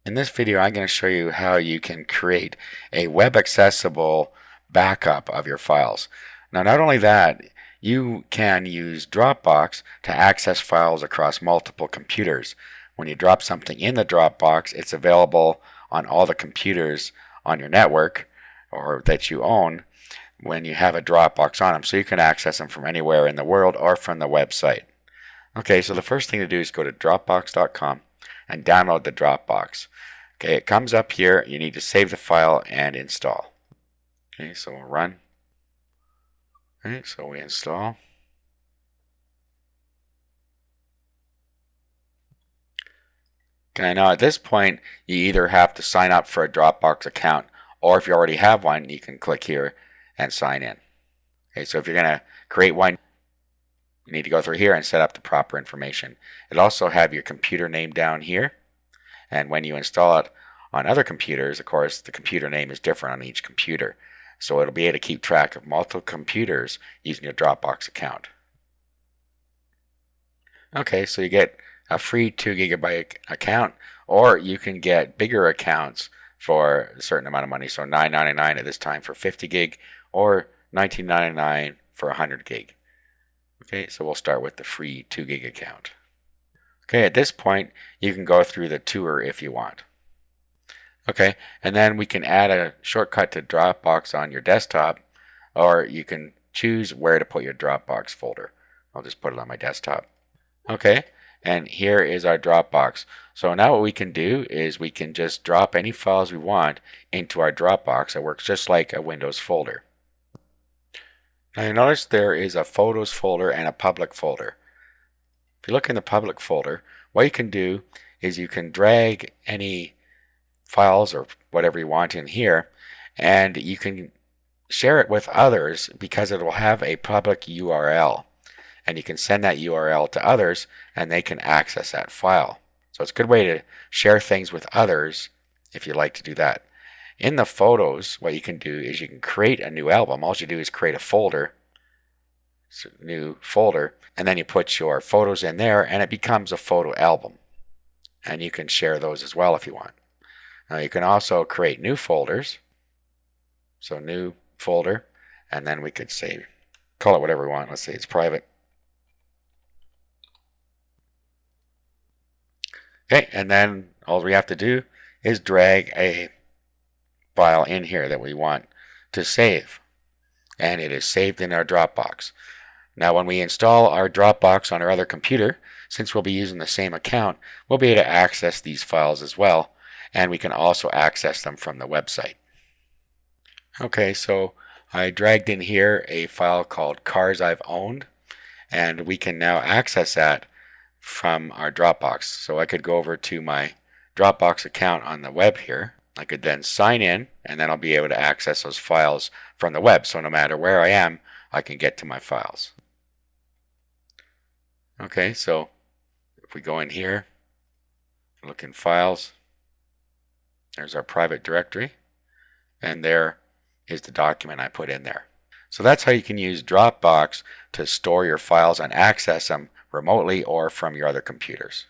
In this video, I'm going to show you how you can create a web accessible backup of your files. Now, not only that, you can use Dropbox to access files across multiple computers. When you drop something in the Dropbox, it's available on all the computers on your network or that you own when you have a Dropbox on them, so you can access them from anywhere in the world or from the website. Okay, so the first thing to do is go to Dropbox.com and download the Dropbox. Okay, it comes up here. You need to save the file and install. Okay, so we'll run. Okay, so we install. Okay, now at this point, you either have to sign up for a Dropbox account, or if you already have one, you can click here and sign in. Okay, so if you're going to create one, you need to go through here and set up the proper information. It'll also have your computer name down here. And when you install it on other computers, of course, the computer name is different on each computer. So it'll be able to keep track of multiple computers using your Dropbox account. Okay, so you get a free 2 gigabyte account, or you can get bigger accounts for a certain amount of money. So $9.99 at this time for 50 gig, or $19.99 for 100 gig. Okay, so we'll start with the free 2 gig account. Okay, at this point, you can go through the tour if you want. Okay, and then we can add a shortcut to Dropbox on your desktop, or you can choose where to put your Dropbox folder. I'll just put it on my desktop. Okay, and here is our Dropbox. So now what we can do is we can just drop any files we want into our Dropbox. It works just like a Windows folder. Now you notice there is a Photos folder and a Public folder. If you look in the Public folder, what you can do is you can drag any files or whatever you want in here, and you can share it with others because it will have a public URL, and you can send that URL to others and they can access that file. So it's a good way to share things with others if you like to do that. In the Photos, what you can do is you can create a new album. All you do is create a folder, new folder, and then you put your photos in there and it becomes a photo album. And you can share those as well if you want. Now you can also create new folders. So new folder, and then we could say, call it whatever we want. Let's say it's private. Okay, and then all we have to do is drag a file in here that we want to save. And it is saved in our Dropbox. Now when we install our Dropbox on our other computer, since we'll be using the same account, we'll be able to access these files as well. And we can also access them from the website. Okay, so I dragged in here a file called Cars I've Owned, and we can now access that from our Dropbox. So I could go over to my Dropbox account on the web here. I could then sign in, and then I'll be able to access those files from the web. So no matter where I am, I can get to my files. Okay, so if we go in here, look in Files, there's our private directory, and there is the document I put in there. So that's how you can use Dropbox to store your files and access them remotely or from your other computers.